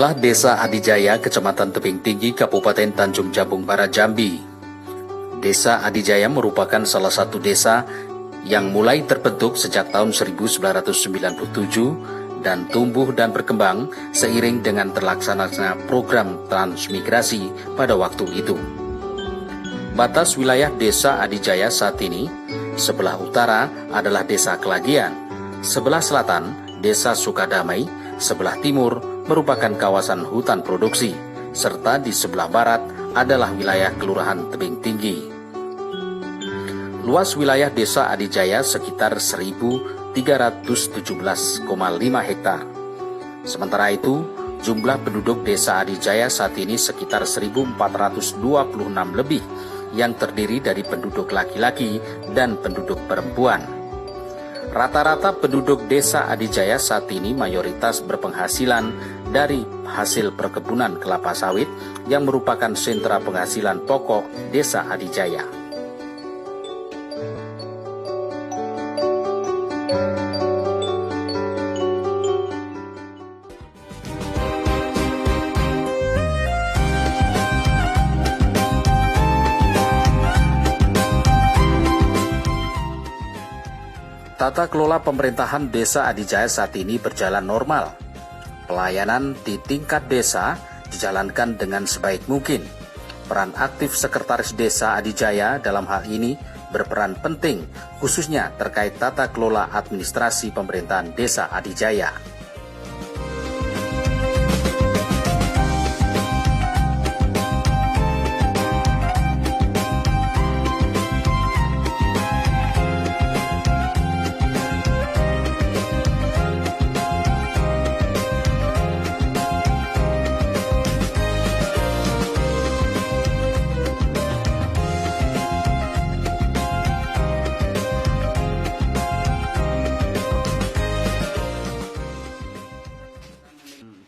Inilah Desa Adijaya, Kecamatan Tebing Tinggi, Kabupaten Tanjung Jabung Barat, Jambi. Desa Adijaya merupakan salah satu desa yang mulai terbentuk sejak tahun 1997 dan tumbuh dan berkembang seiring dengan terlaksananya program transmigrasi pada waktu itu. Batas wilayah Desa Adijaya saat ini, sebelah utara adalah Desa Kelagian, sebelah selatan Desa Sukadamai, sebelah timur merupakan kawasan hutan produksi, serta di sebelah barat adalah wilayah Kelurahan Tebing Tinggi. Luas wilayah Desa Adijaya sekitar 1.317,5 hektar. Sementara itu, jumlah penduduk Desa Adijaya saat ini sekitar 1.426 lebih, yang terdiri dari penduduk laki-laki dan penduduk perempuan. Rata-rata penduduk Desa Adijaya saat ini mayoritas berpenghasilan dari hasil perkebunan kelapa sawit yang merupakan sentra penghasilan pokok Desa Adijaya. Tata kelola pemerintahan Desa Adijaya saat ini berjalan normal. Pelayanan di tingkat desa dijalankan dengan sebaik mungkin. Peran aktif Sekretaris Desa Adijaya dalam hal ini berperan penting, khususnya terkait tata kelola administrasi pemerintahan Desa Adijaya.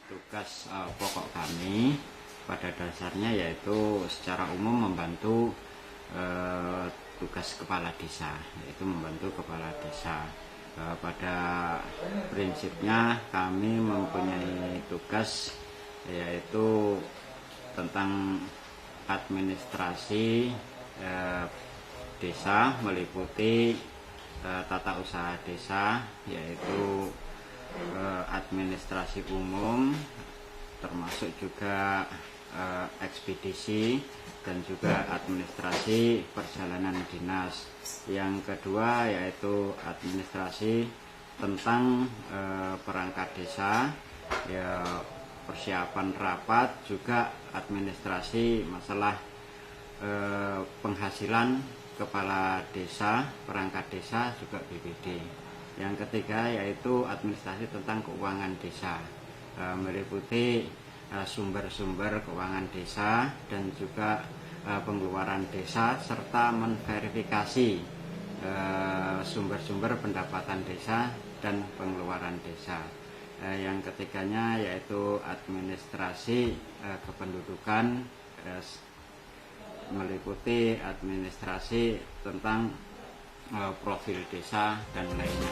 Tugas pokok kami pada dasarnya yaitu secara umum membantu tugas kepala desa, yaitu membantu kepala desa. Pada prinsipnya kami mempunyai tugas yaitu tentang administrasi desa, meliputi tata usaha desa, yaitu administrasi umum, termasuk juga ekspedisi dan juga administrasi perjalanan dinas. Yang kedua yaitu administrasi tentang perangkat desa, ya, persiapan rapat, juga administrasi masalah penghasilan kepala desa, perangkat desa, juga BPD. Yang ketiga yaitu administrasi tentang keuangan desa, meliputi sumber-sumber keuangan desa dan juga pengeluaran desa, serta menverifikasi sumber-sumber pendapatan desa dan pengeluaran desa. Yang ketiganya yaitu administrasi kependudukan, meliputi administrasi tentang profil desa dan lainnya.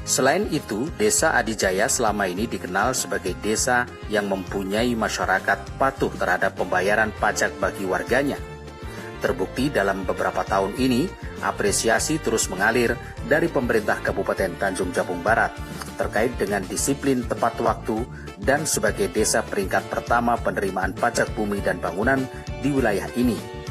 Selain itu, Desa Adijaya selama ini dikenal sebagai desa yang mempunyai masyarakat patuh terhadap pembayaran pajak bagi warganya. Terbukti dalam beberapa tahun ini, apresiasi terus mengalir dari pemerintah Kabupaten Tanjung Jabung Barat terkait dengan disiplin tepat waktu dan sebagai desa peringkat pertama penerimaan pajak bumi dan bangunan di wilayah ini.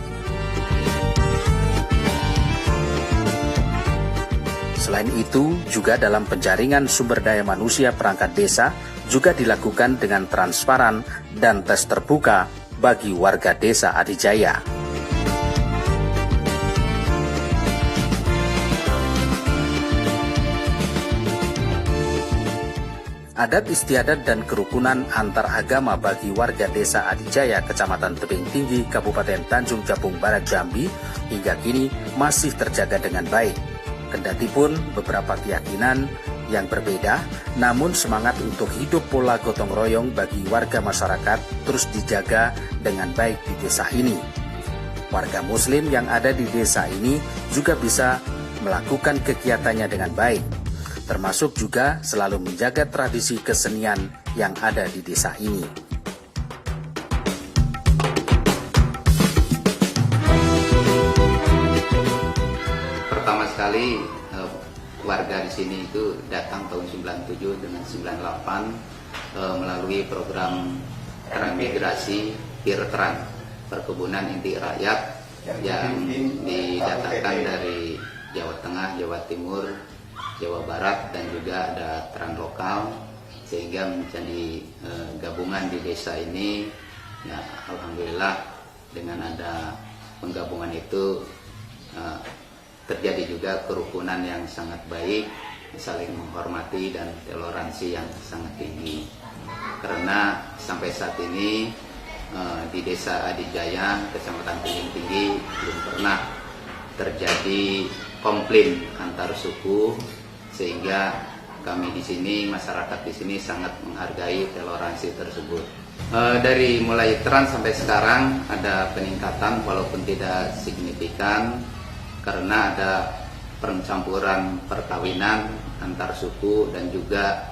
Selain itu, juga dalam penjaringan sumber daya manusia perangkat desa juga dilakukan dengan transparan dan tes terbuka bagi warga Desa Adijaya. Adat istiadat dan kerukunan antar agama bagi warga Desa Adijaya, Kecamatan Tebing Tinggi, Kabupaten Tanjung Jabung Barat, Jambi, hingga kini masih terjaga dengan baik. Kendatipun beberapa keyakinan yang berbeda, namun semangat untuk hidup pola gotong royong bagi warga masyarakat terus dijaga dengan baik di desa ini. Warga Muslim yang ada di desa ini juga bisa melakukan kegiatannya dengan baik. termasuk juga selalu menjaga tradisi kesenian yang ada di desa ini. Pertama sekali warga di sini itu datang tahun 97 dengan 98 melalui program transmigrasi Pirtran, perkebunan inti rakyat yang didatangkan dari Jawa Tengah, Jawa Timur, Jawa Barat, dan juga ada tran lokal, sehingga menjadi gabungan di desa ini. Ya, alhamdulillah dengan ada penggabungan itu terjadi juga kerukunan yang sangat baik, saling menghormati dan toleransi yang sangat tinggi. Karena sampai saat ini di Desa Adijaya, Kecamatan Punjing Tinggi, belum pernah terjadi komplain antar suku, sehingga kami di sini, masyarakat di sini sangat menghargai toleransi tersebut. Dari mulai tran sampai sekarang ada peningkatan walaupun tidak signifikan, karena ada pencampuran perkawinan antar suku dan juga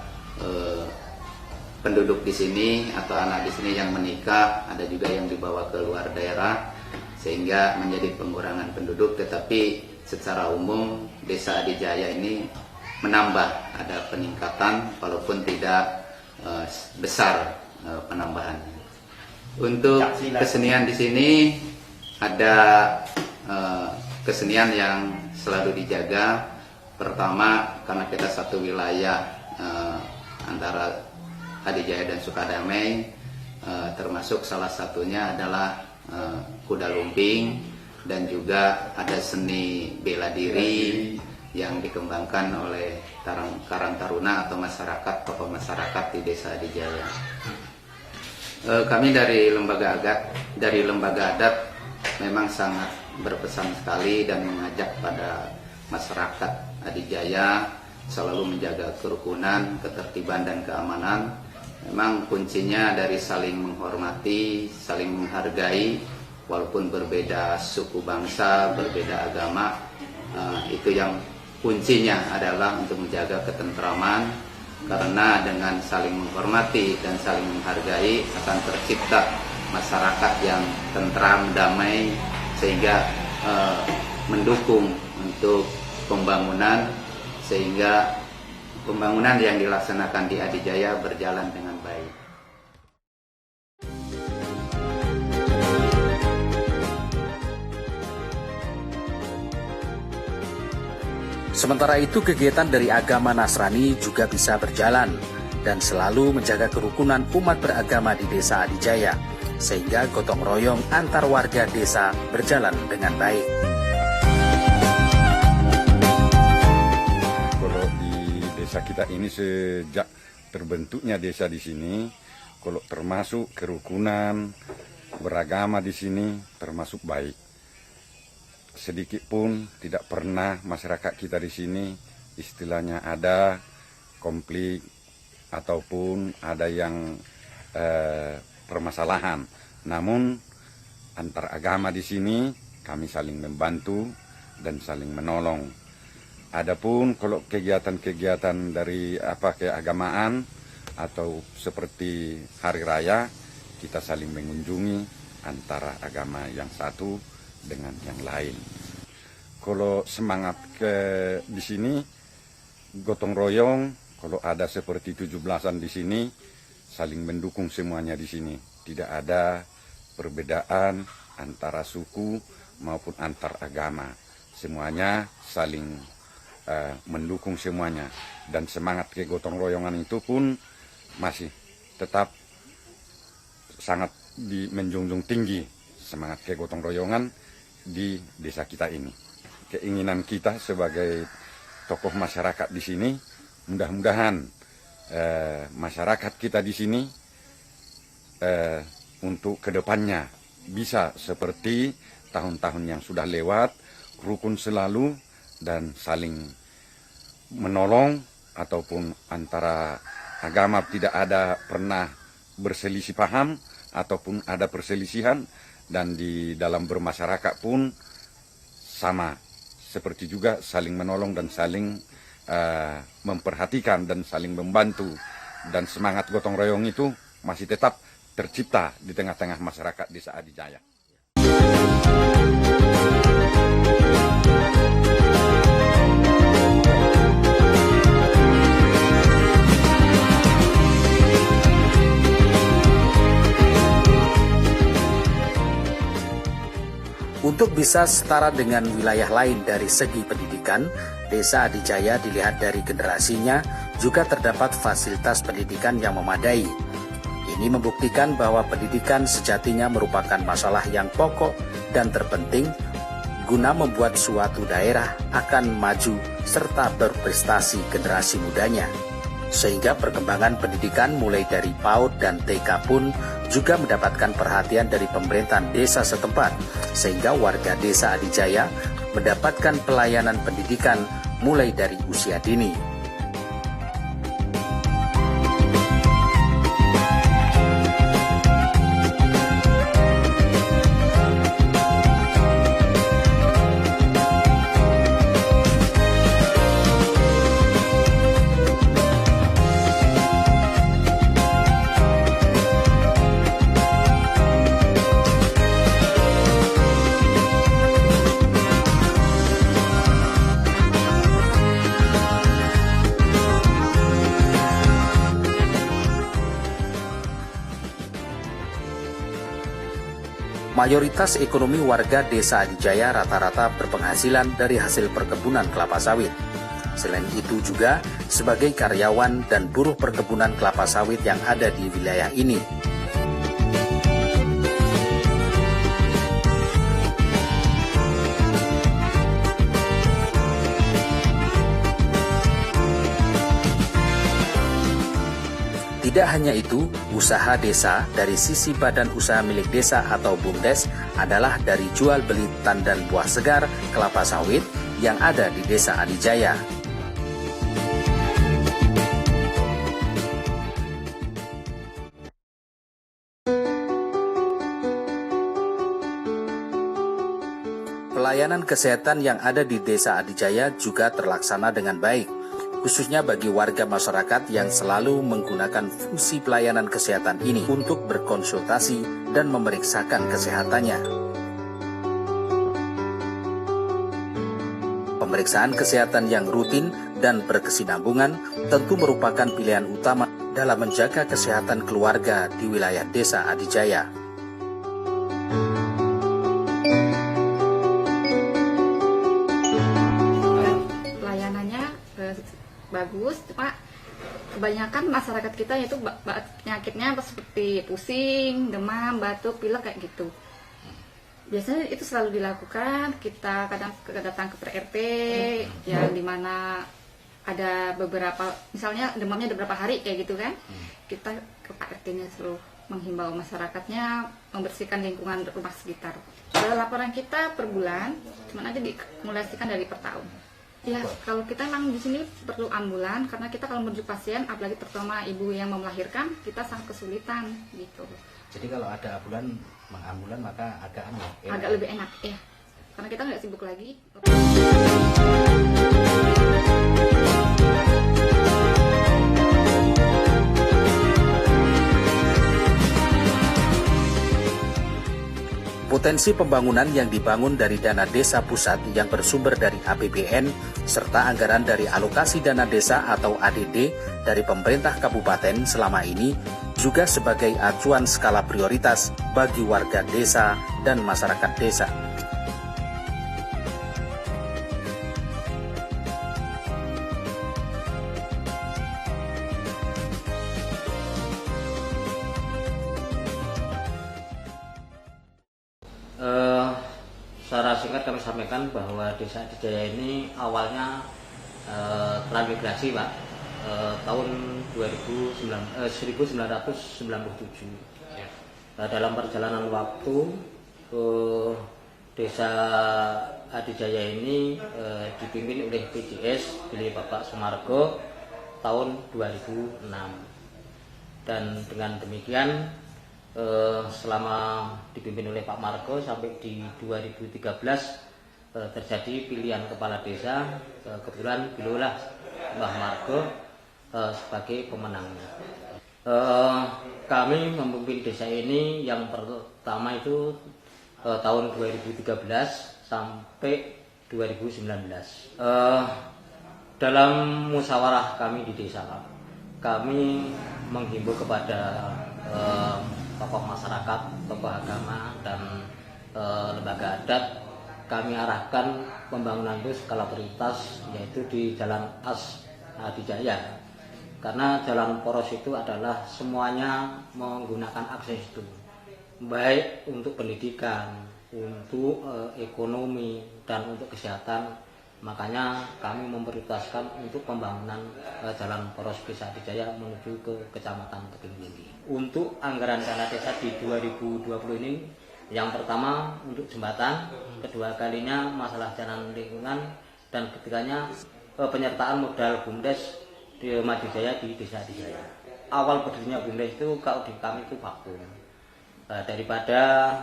penduduk di sini atau anak di sini yang menikah, ada juga yang dibawa ke luar daerah, sehingga menjadi pengurangan penduduk. Tetapi secara umum Desa Adijaya ini menambah, ada peningkatan walaupun tidak besar penambahannya. Untuk kesenian di sini ada kesenian yang selalu dijaga. Pertama, karena kita satu wilayah antara Adijaya dan Sukadamai, termasuk salah satunya adalah kuda lumping, dan juga ada seni bela diri yang dikembangkan oleh Karang Taruna atau masyarakat, tokoh masyarakat di Desa Adijaya. Kami dari lembaga adat memang sangat berpesan sekali dan mengajak pada masyarakat Adijaya selalu menjaga kerukunan, ketertiban, dan keamanan. Memang kuncinya dari saling menghormati, saling menghargai, walaupun berbeda suku bangsa, berbeda agama. Itu yang kuncinya adalah untuk menjaga ketentraman, karena dengan saling menghormati dan saling menghargai akan tercipta masyarakat yang tentram, damai, sehingga mendukung untuk pembangunan, sehingga pembangunan yang dilaksanakan di Adijaya berjalan dengan baik. Sementara itu, kegiatan dari agama Nasrani juga bisa berjalan dan selalu menjaga kerukunan umat beragama di Desa Adijaya, sehingga gotong royong antar warga desa berjalan dengan baik. Kalau di desa kita ini sejak terbentuknya desa di sini, kalau termasuk kerukunan beragama di sini termasuk baik. Sedikit pun tidak pernah masyarakat kita di sini istilahnya ada konflik ataupun ada yang permasalahan. Namun antar agama di sini kami saling membantu dan saling menolong. Adapun kalau kegiatan-kegiatan dari keagamaan atau seperti hari raya, kita saling mengunjungi antara agama yang satu dengan yang lain. Kalau semangat di sini gotong royong, kalau ada seperti 17-an di sini saling mendukung semuanya di sini. Tidak ada perbedaan antara suku maupun antar agama. Semuanya saling mendukung semuanya, dan semangat kegotong royongan itu pun masih tetap sangat menjunjung tinggi semangat kegotong royongan di desa kita ini. Keinginan kita sebagai tokoh masyarakat di sini, mudah-mudahan masyarakat kita di sini untuk kedepannya bisa seperti tahun-tahun yang sudah lewat, rukun selalu dan saling menolong, ataupun antara agama tidak ada pernah berselisih paham ataupun ada perselisihan, dan di dalam bermasyarakat pun sama, seperti juga saling menolong dan saling memperhatikan dan saling membantu, dan semangat gotong royong itu masih tetap tercipta di tengah-tengah masyarakat Desa Adijaya. Untuk bisa setara dengan wilayah lain dari segi pendidikan, Desa Adijaya dilihat dari generasinya juga terdapat fasilitas pendidikan yang memadai. Ini membuktikan bahwa pendidikan sejatinya merupakan masalah yang pokok dan terpenting guna membuat suatu daerah akan maju serta berprestasi generasi mudanya. Sehingga perkembangan pendidikan mulai dari PAUD dan TK pun juga mendapatkan perhatian dari pemerintahan desa setempat, sehingga warga Desa Adijaya mendapatkan pelayanan pendidikan mulai dari usia dini. Mayoritas ekonomi warga Desa Adijaya rata-rata berpenghasilan dari hasil perkebunan kelapa sawit. Selain itu juga sebagai karyawan dan buruh perkebunan kelapa sawit yang ada di wilayah ini. Tidak hanya itu, usaha desa dari sisi badan usaha milik desa atau BUMDes adalah dari jual beli tandan buah segar kelapa sawit yang ada di Desa Adijaya. Pelayanan kesehatan yang ada di Desa Adijaya juga terlaksana dengan baik, khususnya bagi warga masyarakat yang selalu menggunakan fungsi pelayanan kesehatan ini untuk berkonsultasi dan memeriksakan kesehatannya. Pemeriksaan kesehatan yang rutin dan berkesinambungan tentu merupakan pilihan utama dalam menjaga kesehatan keluarga di wilayah Desa Adijaya. Bagus, cuma kebanyakan masyarakat kita itu penyakitnya seperti pusing, demam, batuk, pilek kayak gitu. Biasanya itu selalu dilakukan, kita kadang datang ke PRT yang dimana ada beberapa, misalnya demamnya ada beberapa hari kayak gitu kan, kita ke Pak RT-nya suruh menghimbau masyarakatnya membersihkan lingkungan rumah sekitar. Laporan kita per bulan, cuman aja dikumulasikan dari per tahun. Ya, kalau kita memang di sini perlu ambulan karena kita kalau menuju pasien, apalagi terutama ibu yang mau melahirkan, kita sangat kesulitan gitu. Jadi kalau ada ambulan maka agak enak. Agak lebih enak ya, karena kita nggak sibuk lagi. Potensi pembangunan yang dibangun dari dana desa pusat yang bersumber dari APBN serta anggaran dari alokasi dana desa atau ADD dari pemerintah kabupaten selama ini juga sebagai acuan skala prioritas bagi warga desa dan masyarakat desa. Secara singkat kami sampaikan bahwa Desa Adijaya ini awalnya transmigrasi Pak, tahun 1997. Dalam perjalanan waktu Desa Adijaya ini dipimpin oleh PJS oleh Bapak Sumargo tahun 2006, dan dengan demikian selama dipimpin oleh Pak Margo sampai di 2013 terjadi pilihan kepala desa. Kebetulan beliaulah Mbah Margo sebagai pemenangnya. Kami memimpin desa ini yang pertama itu tahun 2013 sampai 2019. Dalam musyawarah kami di desa, kami menghimbau kepada tokoh masyarakat, tokoh agama, dan lembaga adat. Kami arahkan pembangunan itu skala prioritas, yaitu di Jalan As Adijaya. Karena jalan poros itu adalah semuanya menggunakan akses itu, baik untuk pendidikan, untuk ekonomi, dan untuk kesehatan. Makanya kami memprioritaskan untuk pembangunan jalan poros Desa Adijaya menuju ke Kecamatan Tebing Tinggi. Untuk anggaran dana desa di 2020 ini, yang pertama untuk jembatan, kedua kalinya masalah jalan lingkungan, dan ketiganya penyertaan modal BUMDes di Madijaya di Desa Adijaya. Awal berdirinya BUMDes itu kalau di kami itu vakum. Daripada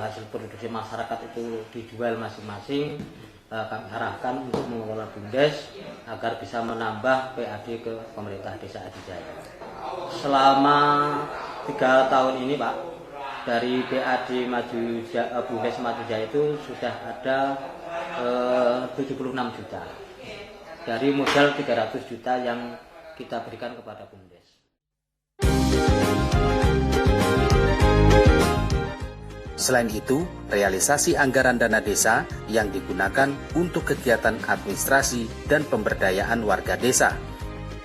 hasil produksi masyarakat itu dijual masing-masing, kami arahkan untuk mengelola BUMDes agar bisa menambah PAD ke pemerintah Desa Adijaya. Selama 3 tahun ini, Pak, dari PAD BUMDes Madijaya itu sudah ada 76 juta dari modal 300 juta yang kita berikan kepada BUMDes. Selain itu, realisasi anggaran dana desa yang digunakan untuk kegiatan administrasi dan pemberdayaan warga desa,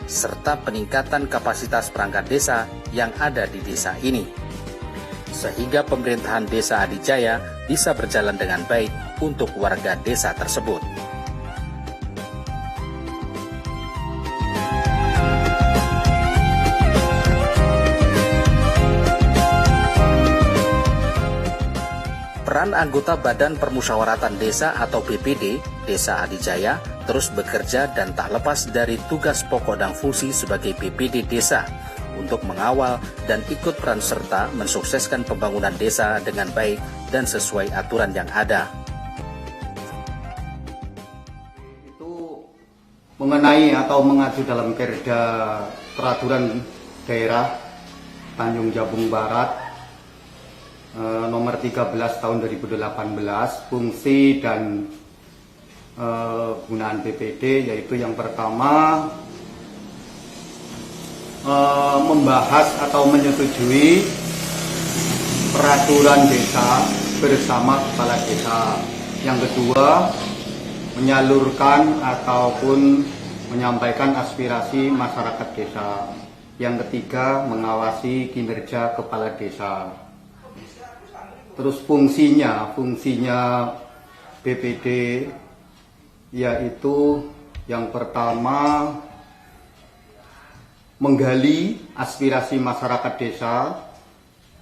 serta peningkatan kapasitas perangkat desa yang ada di desa ini, sehingga pemerintahan Desa Adijaya bisa berjalan dengan baik untuk warga desa tersebut. Peran anggota Badan Permusyawaratan Desa atau BPD Desa Adijaya terus bekerja dan tak lepas dari tugas pokok dan fungsi sebagai BPD Desa untuk mengawal dan ikut peran serta mensukseskan pembangunan desa dengan baik dan sesuai aturan yang ada. Itu mengenai atau mengacu dalam Perda Peraturan Daerah Tanjung Jabung Barat nomor 13 tahun 2018, fungsi dan gunaan BPD, yaitu yang pertama membahas atau menyetujui peraturan desa bersama kepala desa. Yang kedua, menyalurkan ataupun menyampaikan aspirasi masyarakat desa. Yang ketiga, mengawasi kinerja kepala desa. Terus fungsinya BPD yaitu yang pertama menggali aspirasi masyarakat desa,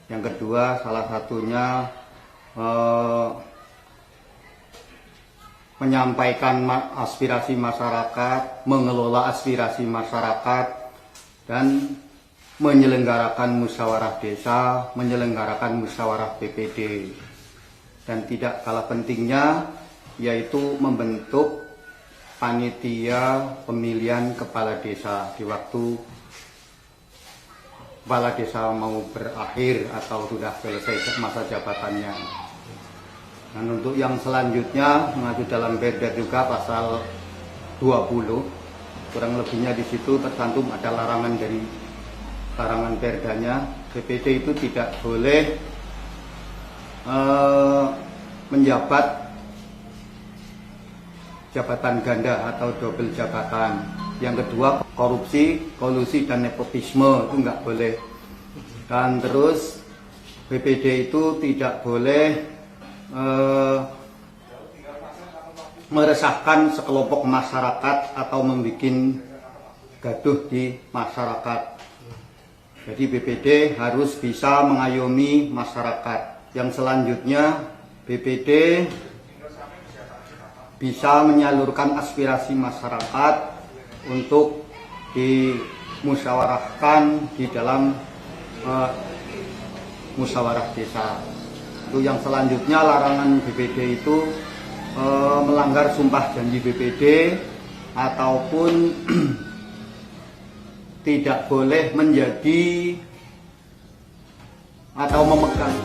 yang kedua salah satunya menyampaikan aspirasi masyarakat, mengelola aspirasi masyarakat, dan menyelenggarakan musyawarah desa, menyelenggarakan musyawarah BPD. Dan tidak kalah pentingnya yaitu membentuk panitia pemilihan kepala desa di waktu kepala desa mau berakhir atau sudah selesai masa jabatannya. Dan untuk yang selanjutnya mengacu dalam Perda juga pasal 20, kurang lebihnya di situ tercantum ada larangan dari larangan Perdanya, BPD itu tidak boleh menjabat jabatan ganda atau double jabatan. Yang kedua, korupsi, kolusi, dan nepotisme itu nggak boleh. Dan terus BPD itu tidak boleh meresahkan sekelompok masyarakat atau membuat gaduh di masyarakat. Jadi BPD harus bisa mengayomi masyarakat. Yang selanjutnya, BPD bisa menyalurkan aspirasi masyarakat untuk dimusyawarahkan di dalam musyawarah desa. Itu yang selanjutnya, larangan BPD itu melanggar sumpah janji BPD ataupun tidak boleh menjadi atau memegang.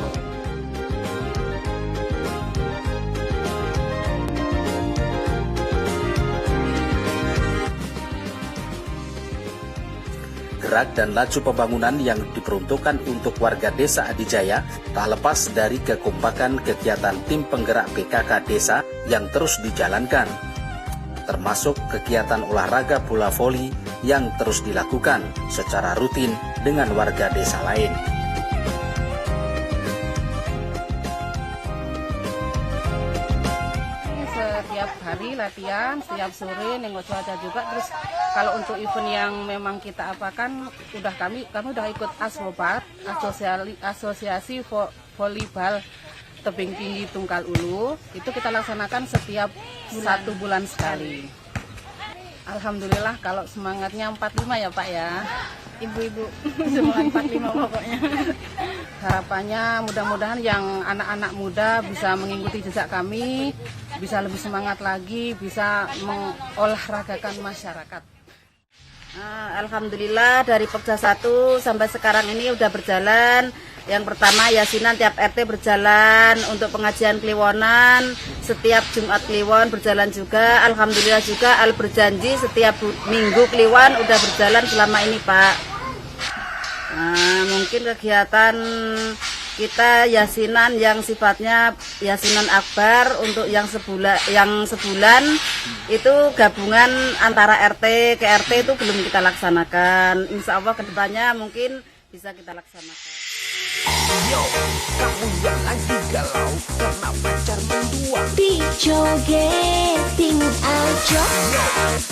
Gerak dan laju pembangunan yang diperuntukkan untuk warga desa Adijaya tak lepas dari kekompakan kegiatan tim penggerak PKK desa yang terus dijalankan, termasuk kegiatan olahraga bola voli yang terus dilakukan secara rutin dengan warga desa lain. Setiap hari latihan, setiap sore nengok cuaca juga. Terus kalau untuk event yang memang kita apakan, kami udah ikut Aswobat, asosiasi volleyball tebing tinggi Tunggal Ulu. Itu kita laksanakan setiap 1 bulan sekali. Alhamdulillah kalau semangatnya 45 ya Pak ya. Ibu-ibu semangat 45 pokoknya. Harapannya mudah-mudahan yang anak-anak muda bisa mengikuti jejak kami, bisa lebih semangat lagi, bisa mengolahragakan masyarakat. Alhamdulillah dari Pokja 1 sampai sekarang ini udah berjalan. Yang pertama yasinan tiap RT berjalan, untuk pengajian kliwonan setiap Jumat kliwon berjalan juga. Alhamdulillah juga Al berjanji setiap minggu kliwon udah berjalan selama ini Pak. Mungkin kegiatan kita yasinan yang sifatnya yasinan akbar untuk yang sebulan itu gabungan antara RT ke RT itu belum kita laksanakan. Insya Allah kedepannya mungkin bisa kita laksanakan. Yo, kamu yang lagi galau karena pacar mendua, dijogetin aja. Yo,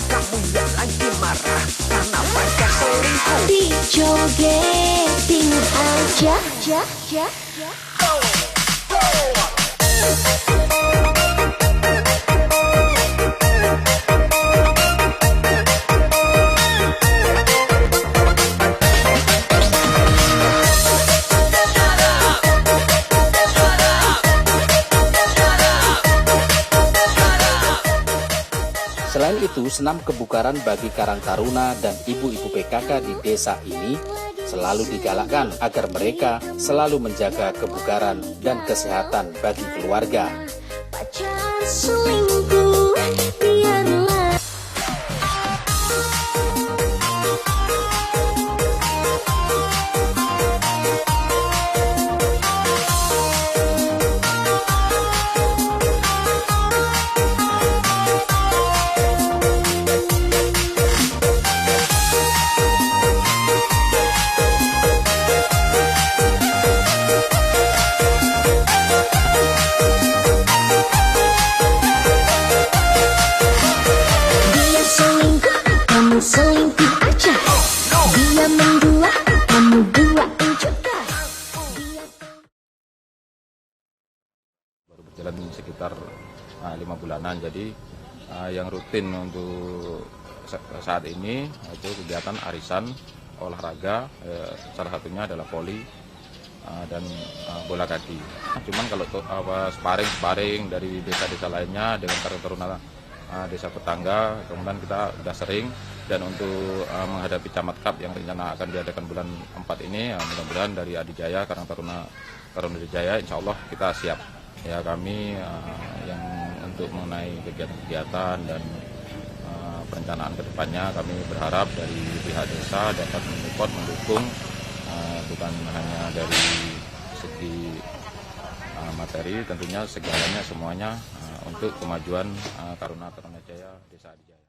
kamu yang lagi marah karena pacar selingkuh, dijogetin aja. Go, go. Selain itu, senam kebugaran bagi Karang Taruna dan ibu-ibu PKK di desa ini selalu digalakkan agar mereka selalu menjaga kebugaran dan kesehatan bagi keluarga. Selingkuh aja, dia mendua, kamu duain juga. Baru berjalan sekitar 5 bulanan, jadi yang rutin untuk saat ini itu kegiatan arisan olahraga, salah satunya adalah voli dan bola kaki. Cuman kalau sparring dari desa-desa lainnya dengan Karang Taruna desa tetangga, kemudian kita sudah sering. Dan untuk menghadapi Camat Cup yang rencana akan diadakan bulan 4 ini, mudah-mudahan dari Adijaya, Karang Taruna Adijaya, insya Allah kita siap. Ya kami yang untuk mengenai kegiatan-kegiatan dan perencanaan kedepannya, kami berharap dari pihak desa dapat mensupport, mendukung, bukan hanya dari segi materi, tentunya segalanya semuanya untuk kemajuan Taruna Jaya Desa Adijaya.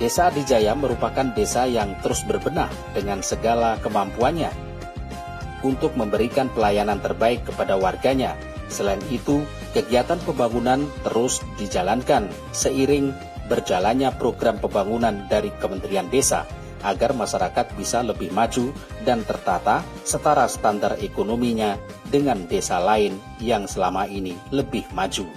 Desa Adijaya merupakan desa yang terus berbenah dengan segala kemampuannya untuk memberikan pelayanan terbaik kepada warganya. Selain itu, kegiatan pembangunan terus dijalankan seiring berjalannya program pembangunan dari Kementerian Desa agar masyarakat bisa lebih maju dan tertata setara standar ekonominya dengan desa lain yang selama ini lebih maju.